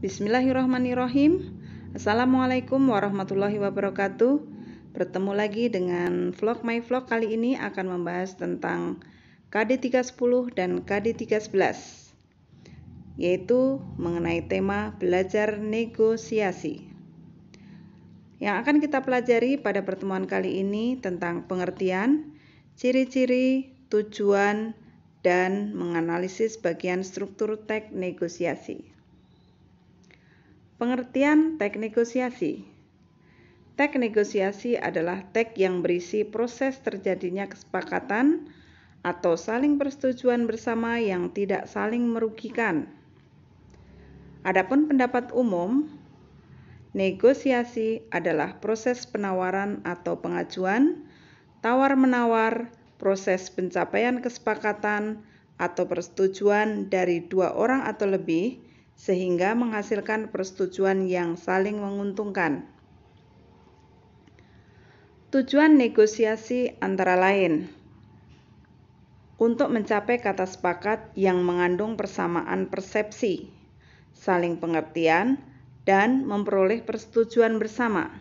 Bismillahirrahmanirrahim. Assalamualaikum warahmatullahi wabarakatuh. Bertemu lagi dengan vlog My Vlog. Kali ini akan membahas tentang KD 310 dan KD 311, yaitu mengenai tema belajar negosiasi. Yang akan kita pelajari pada pertemuan kali ini tentang pengertian, ciri-ciri, tujuan, dan menganalisis bagian struktur teks negosiasi. Pengertian teks negosiasi. Teks negosiasi adalah teks yang berisi proses terjadinya kesepakatan atau saling persetujuan bersama yang tidak saling merugikan. Adapun pendapat umum, negosiasi adalah proses penawaran atau pengajuan, tawar-menawar, proses pencapaian kesepakatan atau persetujuan dari dua orang atau lebih, sehingga menghasilkan persetujuan yang saling menguntungkan. Tujuan negosiasi antara lain untuk mencapai kata sepakat yang mengandung persamaan persepsi, saling pengertian, dan memperoleh persetujuan bersama.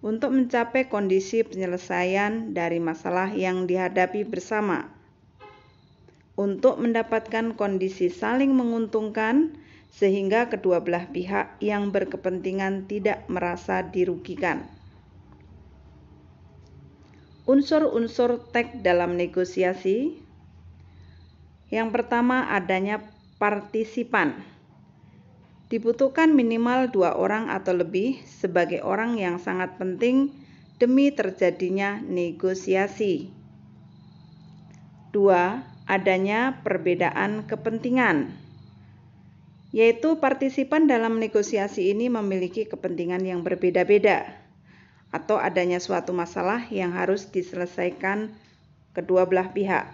Untuk mencapai kondisi penyelesaian dari masalah yang dihadapi bersama. Untuk mendapatkan kondisi saling menguntungkan sehingga kedua belah pihak yang berkepentingan tidak merasa dirugikan. Unsur-unsur teks dalam negosiasi. Yang pertama, adanya partisipan. Dibutuhkan minimal 2 orang atau lebih sebagai orang yang sangat penting demi terjadinya negosiasi. 2. Adanya perbedaan kepentingan, yaitu partisipan dalam negosiasi ini memiliki kepentingan yang berbeda-beda atau adanya suatu masalah yang harus diselesaikan kedua belah pihak.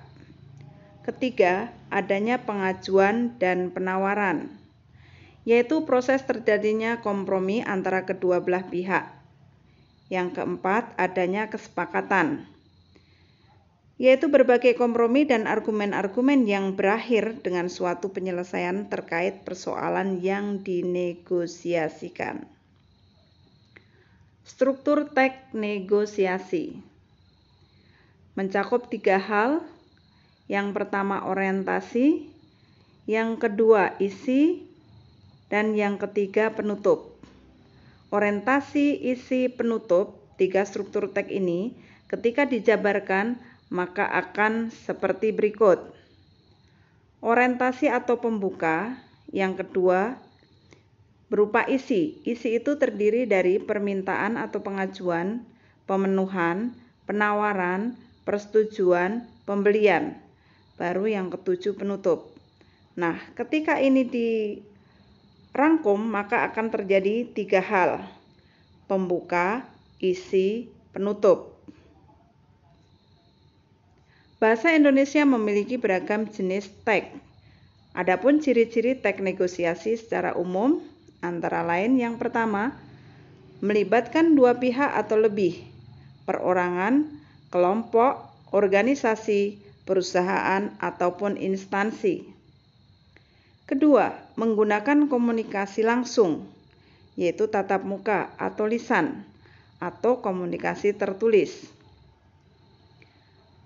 Ketiga, adanya pengajuan dan penawaran, yaitu proses terjadinya kompromi antara kedua belah pihak. Yang keempat, adanya kesepakatan, yaitu berbagai kompromi dan argumen-argumen yang berakhir dengan suatu penyelesaian terkait persoalan yang dinegosiasikan. Struktur teks negosiasi mencakup 3 hal. Yang pertama orientasi, yang kedua isi, dan yang ketiga penutup. Orientasi, isi, penutup, 3 struktur teks ini ketika dijabarkan maka akan seperti berikut. Orientasi atau pembuka, yang kedua berupa isi. Isi itu terdiri dari permintaan atau pengajuan, pemenuhan, penawaran, persetujuan, pembelian. Baru yang ketujuh penutup. Nah, ketika ini dirangkum maka akan terjadi 3 hal. Pembuka, isi, penutup. Bahasa Indonesia memiliki beragam jenis teks. Adapun ciri-ciri teks negosiasi secara umum antara lain yang pertama, melibatkan 2 pihak atau lebih, perorangan, kelompok, organisasi, perusahaan, ataupun instansi. Kedua, menggunakan komunikasi langsung, yaitu tatap muka atau lisan, atau komunikasi tertulis.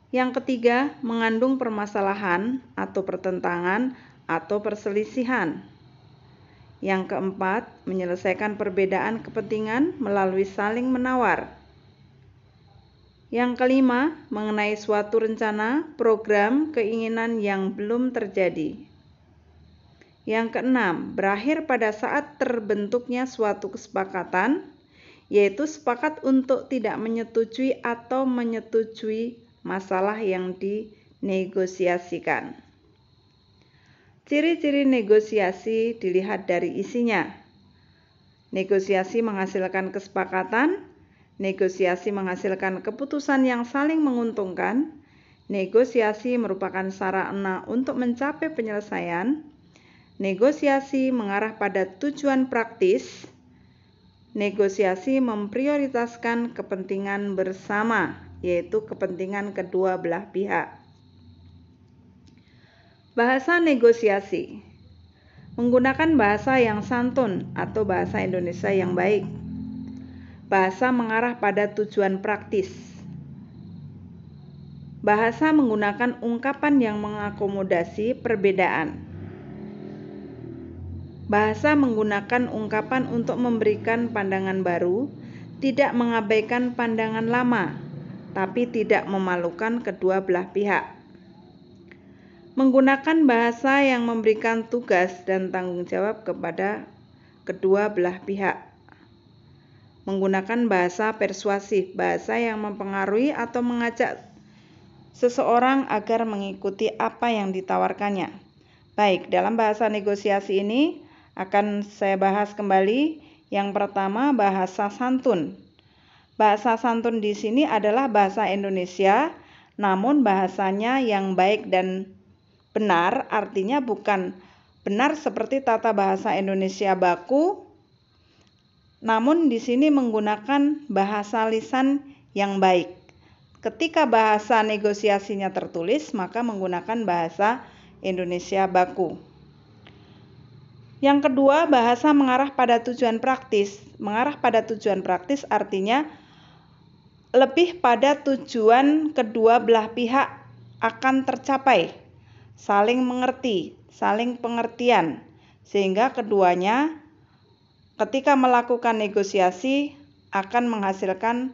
Yang ketiga, mengandung permasalahan atau pertentangan atau perselisihan. Yang keempat, menyelesaikan perbedaan kepentingan melalui saling menawar. Yang kelima, mengenai suatu rencana, program, keinginan yang belum terjadi. Yang keenam, berakhir pada saat terbentuknya suatu kesepakatan, yaitu sepakat untuk tidak menyetujui atau menyetujui masalah yang dinegosiasikan. Ciri-ciri negosiasi dilihat dari isinya. Negosiasi menghasilkan kesepakatan, negosiasi menghasilkan keputusan yang saling menguntungkan, negosiasi merupakan sarana untuk mencapai penyelesaian, negosiasi mengarah pada tujuan praktis, negosiasi memprioritaskan kepentingan bersama, yaitu kepentingan kedua belah pihak. Bahasa negosiasi. Menggunakan bahasa yang santun atau bahasa Indonesia yang baik. Bahasa mengarah pada tujuan praktis. Bahasa menggunakan ungkapan yang mengakomodasi perbedaan. Bahasa menggunakan ungkapan untuk memberikan pandangan baru, tidak mengabaikan pandangan lama, tapi tidak memalukan kedua belah pihak. Menggunakan bahasa yang memberikan tugas dan tanggung jawab kepada kedua belah pihak. Menggunakan bahasa persuasif, bahasa yang mempengaruhi atau mengajak seseorang agar mengikuti apa yang ditawarkannya. Baik, dalam bahasa negosiasi ini akan saya bahas kembali. Yang pertama, bahasa santun. Bahasa santun di sini adalah bahasa Indonesia, namun bahasanya yang baik dan benar, artinya bukan benar seperti tata bahasa Indonesia baku, namun di sini menggunakan bahasa lisan yang baik. Ketika bahasa negosiasinya tertulis, maka menggunakan bahasa Indonesia baku. Yang kedua, bahasa mengarah pada tujuan praktis. Mengarah pada tujuan praktis artinya lebih pada tujuan kedua belah pihak akan tercapai. Saling mengerti, saling pengertian, sehingga keduanya ketika melakukan negosiasi akan menghasilkan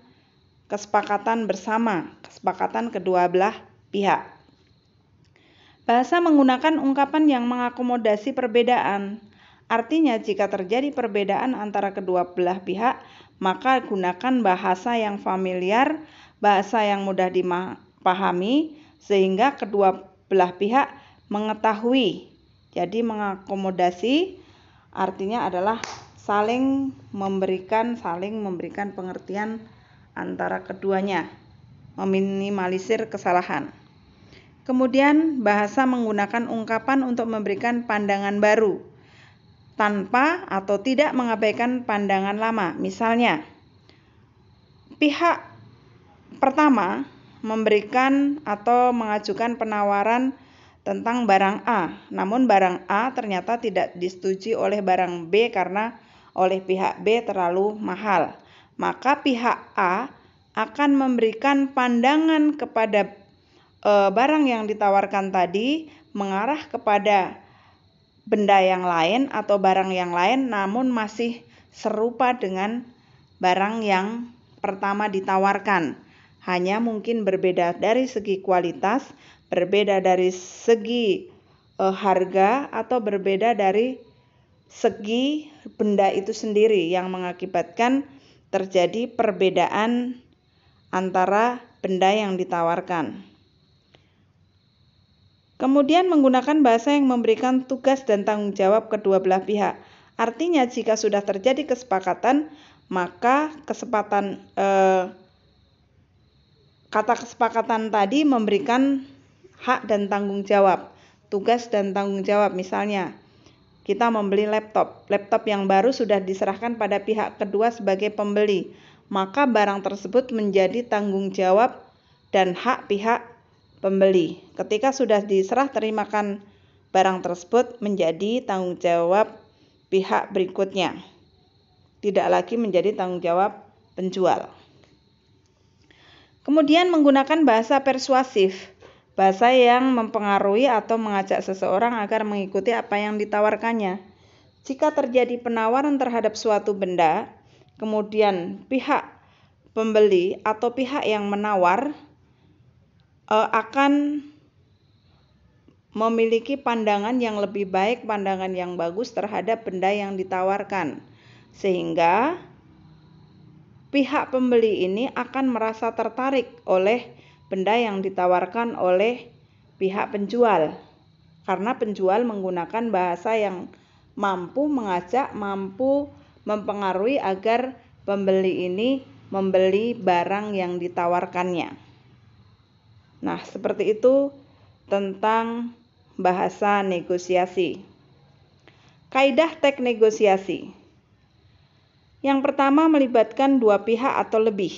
kesepakatan bersama, kesepakatan kedua belah pihak. Bahasa menggunakan ungkapan yang mengakomodasi perbedaan. Artinya jika terjadi perbedaan antara kedua belah pihak, maka gunakan bahasa yang familiar, bahasa yang mudah dipahami, sehingga kedua belah pihak mengetahui. Jadi mengakomodasi artinya adalah saling memberikan pengertian antara keduanya, meminimalisir kesalahan. Kemudian bahasa menggunakan ungkapan untuk memberikan pandangan baru tanpa atau tidak mengabaikan pandangan lama. Misalnya, pihak pertama memberikan atau mengajukan penawaran tentang barang A, namun barang A ternyata tidak disetujui oleh barang B karena oleh pihak B terlalu mahal. Maka pihak A akan memberikan pandangan kepada barang yang ditawarkan tadi mengarah kepada benda yang lain atau barang yang lain, namun masih serupa dengan barang yang pertama ditawarkan. Hanya mungkin berbeda dari segi kualitas, berbeda dari segi harga, atau berbeda dari segi benda itu sendiri yang mengakibatkan terjadi perbedaan antara benda yang ditawarkan. Kemudian menggunakan bahasa yang memberikan tugas dan tanggung jawab kedua belah pihak. Artinya jika sudah terjadi kesepakatan, maka kata kesepakatan tadi memberikan hak dan tanggung jawab, tugas dan tanggung jawab. Misalnya, kita membeli laptop yang baru sudah diserahkan pada pihak kedua sebagai pembeli, maka barang tersebut menjadi tanggung jawab dan hak pihak pembeli. Ketika sudah diserah terimakan barang tersebut menjadi tanggung jawab pihak berikutnya, tidak lagi menjadi tanggung jawab penjual. Kemudian menggunakan bahasa persuasif, bahasa yang mempengaruhi atau mengajak seseorang agar mengikuti apa yang ditawarkannya. Jika terjadi penawaran terhadap suatu benda, kemudian pihak pembeli atau pihak yang menawar akan memiliki pandangan yang lebih baik, pandangan yang bagus terhadap benda yang ditawarkan, sehingga pihak pembeli ini akan merasa tertarik oleh benda yang ditawarkan oleh pihak penjual, karena penjual menggunakan bahasa yang mampu mengajak, mampu mempengaruhi agar pembeli ini membeli barang yang ditawarkannya. Nah, seperti itu tentang bahasa negosiasi. Kaidah teks negosiasi. Yang pertama, melibatkan dua pihak atau lebih.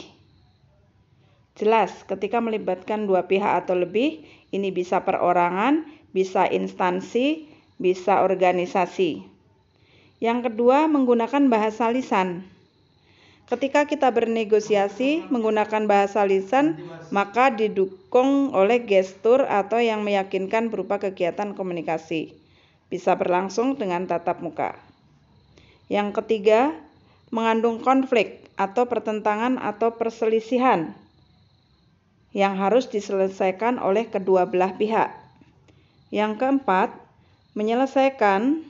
Jelas, ketika melibatkan dua pihak atau lebih, ini bisa perorangan, bisa instansi, bisa organisasi. Yang kedua, menggunakan bahasa lisan. Ketika kita bernegosiasi menggunakan bahasa lisan, maka didukung oleh gestur atau yang meyakinkan berupa kegiatan komunikasi. Bisa berlangsung dengan tatap muka. Yang ketiga, mengandung konflik atau pertentangan atau perselisihan yang harus diselesaikan oleh kedua belah pihak. Yang keempat, menyelesaikan,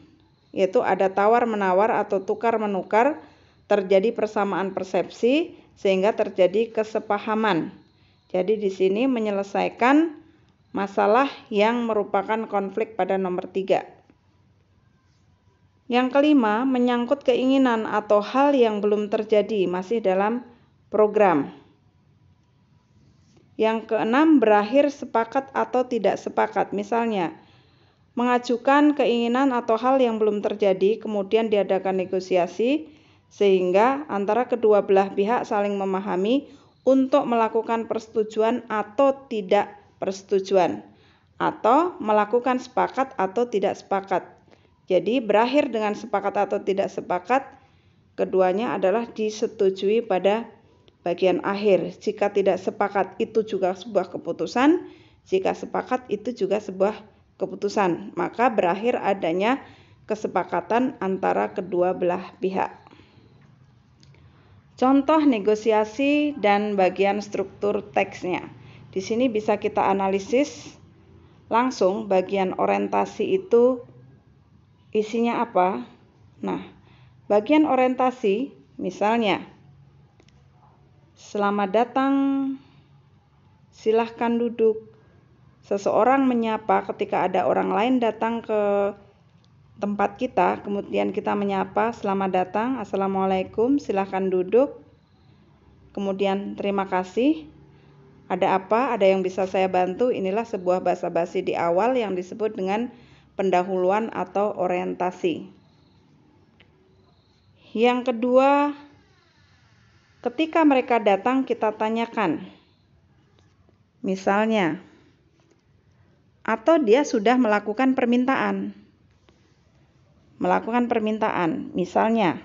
yaitu ada tawar-menawar atau tukar-menukar, terjadi persamaan persepsi sehingga terjadi kesepahaman. Jadi di sini menyelesaikan masalah yang merupakan konflik pada nomor 3. Yang kelima, menyangkut keinginan atau hal yang belum terjadi, masih dalam program. Yang keenam, berakhir sepakat atau tidak sepakat. Misalnya, mengajukan keinginan atau hal yang belum terjadi, kemudian diadakan negosiasi, sehingga antara kedua belah pihak saling memahami untuk melakukan persetujuan atau tidak persetujuan, atau melakukan sepakat atau tidak sepakat. Jadi berakhir dengan sepakat atau tidak sepakat, keduanya adalah disetujui pada bagian akhir. Jika tidak sepakat itu juga sebuah keputusan, jika sepakat itu juga sebuah keputusan, maka berakhir adanya kesepakatan antara kedua belah pihak. Contoh negosiasi dan bagian struktur teksnya. Di sini bisa kita analisis langsung bagian orientasi itu isinya apa. Nah, bagian orientasi misalnya, selamat datang, silahkan duduk. Seseorang menyapa ketika ada orang lain datang ke tempat kita, kemudian kita menyapa, selamat datang, assalamualaikum, silahkan duduk, kemudian terima kasih, ada apa, ada yang bisa saya bantu. Inilah sebuah basa-basi di awal yang disebut dengan pendahuluan atau orientasi. Yang kedua, ketika mereka datang kita tanyakan, misalnya, atau dia sudah melakukan permintaan. Misalnya,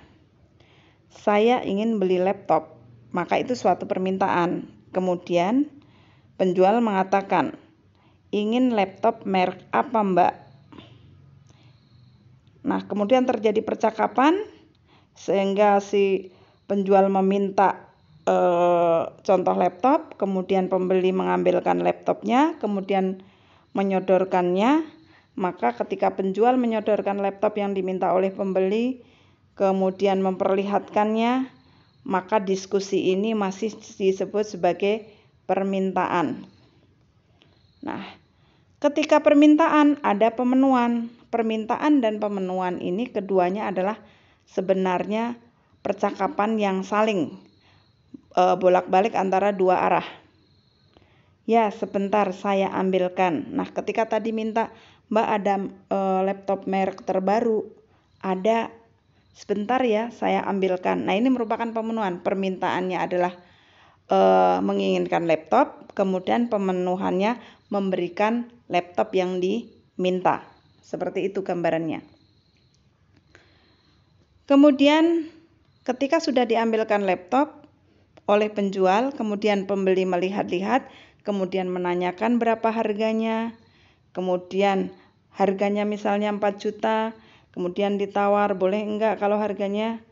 saya ingin beli laptop, maka itu suatu permintaan. Kemudian penjual mengatakan, ingin laptop merek apa mbak? Nah, kemudian terjadi percakapan sehingga si penjual meminta contoh laptop, kemudian pembeli mengambilkan laptopnya, kemudian menyodorkannya. Maka ketika penjual menyodorkan laptop yang diminta oleh pembeli, kemudian memperlihatkannya, maka diskusi ini masih disebut sebagai permintaan. Nah, ketika permintaan ada pemenuhan. Permintaan dan pemenuhan ini keduanya adalah sebenarnya percakapan yang saling bolak-balik antara dua arah. Ya, sebentar saya ambilkan. Nah, ketika tadi minta, mbak ada laptop merek terbaru, ada, sebentar ya saya ambilkan. Nah, ini merupakan pemenuhan. Permintaannya adalah menginginkan laptop, kemudian pemenuhannya memberikan laptop yang diminta. Seperti itu gambarannya. Kemudian ketika sudah diambilkan laptop oleh penjual, kemudian pembeli melihat-lihat, kemudian menanyakan berapa harganya, kemudian harganya misalnya 4 juta, kemudian ditawar, boleh enggak kalau harganya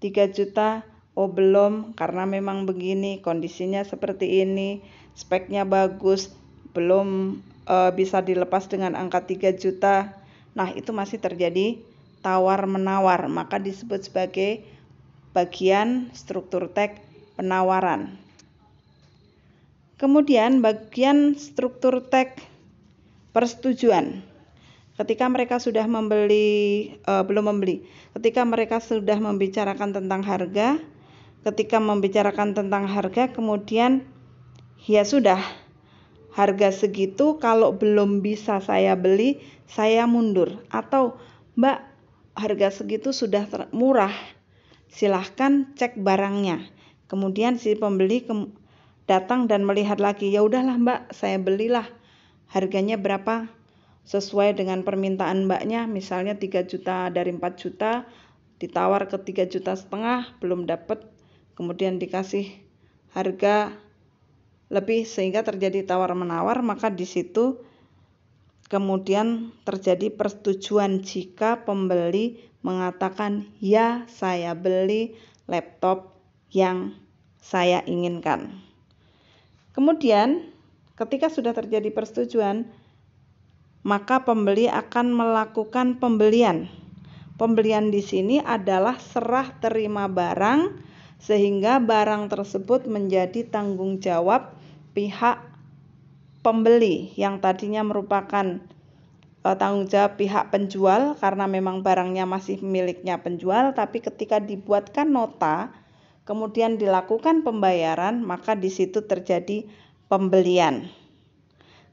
3 juta? Oh belum, karena memang begini, kondisinya seperti ini, speknya bagus, belum bisa dilepas dengan angka 3 juta. Nah, itu masih terjadi tawar-menawar, maka disebut sebagai bagian struktur teks penawaran. Kemudian bagian struktur teks persetujuan. Ketika mereka sudah ketika mereka sudah membicarakan tentang harga, kemudian ya sudah, harga segitu, kalau belum bisa saya beli, saya mundur. Atau mbak, harga segitu sudah murah, silahkan cek barangnya. Kemudian si pembeli datang dan melihat lagi, ya udahlah mbak, saya belilah, harganya berapa? sesuai dengan permintaan mbaknya, misalnya 3 juta dari 4 juta, ditawar ke 3,5 juta, belum dapat, kemudian dikasih harga lebih sehingga terjadi tawar-menawar, maka di situ kemudian terjadi persetujuan jika pembeli mengatakan, ya saya beli laptop yang saya inginkan. Kemudian ketika sudah terjadi persetujuan, maka pembeli akan melakukan pembelian. Pembelian di sini adalah serah terima barang, sehingga barang tersebut menjadi tanggung jawab pihak pembeli yang tadinya merupakan tanggung jawab pihak penjual karena memang barangnya masih miliknya penjual, tapi ketika dibuatkan nota kemudian dilakukan pembayaran, maka di situ terjadi pembelian.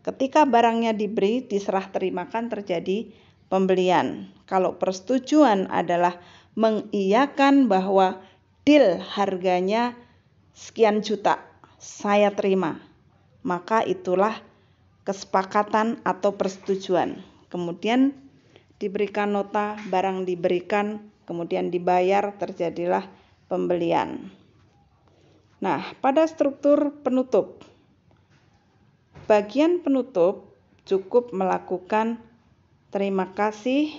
Ketika barangnya diberi, diserah terimakan, terjadi pembelian. Kalau persetujuan adalah mengiyakan bahwa deal harganya sekian juta, saya terima, maka itulah kesepakatan atau persetujuan. Kemudian diberikan nota, barang diberikan, kemudian dibayar, terjadilah pembelian. Nah, pada struktur penutup, bagian penutup cukup melakukan terima kasih,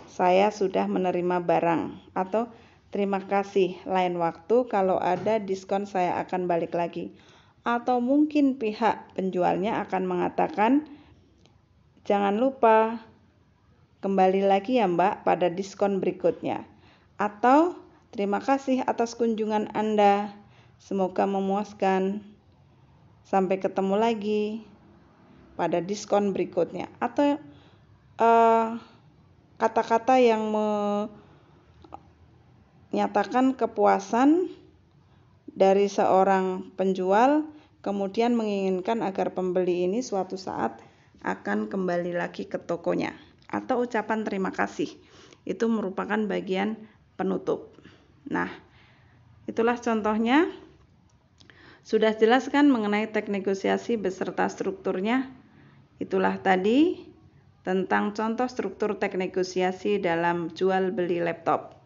saya sudah menerima barang, atau terima kasih, lain waktu kalau ada diskon saya akan balik lagi. Atau mungkin pihak penjualnya akan mengatakan, jangan lupa kembali lagi ya Mbak pada diskon berikutnya. Atau terima kasih atas kunjungan Anda, semoga memuaskan. Sampai ketemu lagi pada diskon berikutnya. Atau kata-kata yang menyatakan kepuasan dari seorang penjual, kemudian menginginkan agar pembeli ini suatu saat akan kembali lagi ke tokonya. Atau ucapan terima kasih, itu merupakan bagian penutup. Nah, itulah contohnya. Sudah jelaskan mengenai teknik negosiasi beserta strukturnya. Itulah tadi tentang contoh struktur teknik negosiasi dalam jual beli laptop.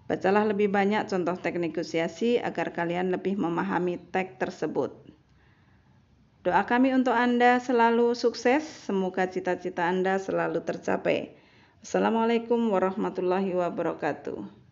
Bacalah lebih banyak contoh teknik negosiasi agar kalian lebih memahami teks tersebut. Doa kami untuk Anda selalu sukses, semoga cita-cita Anda selalu tercapai. Assalamualaikum warahmatullahi wabarakatuh.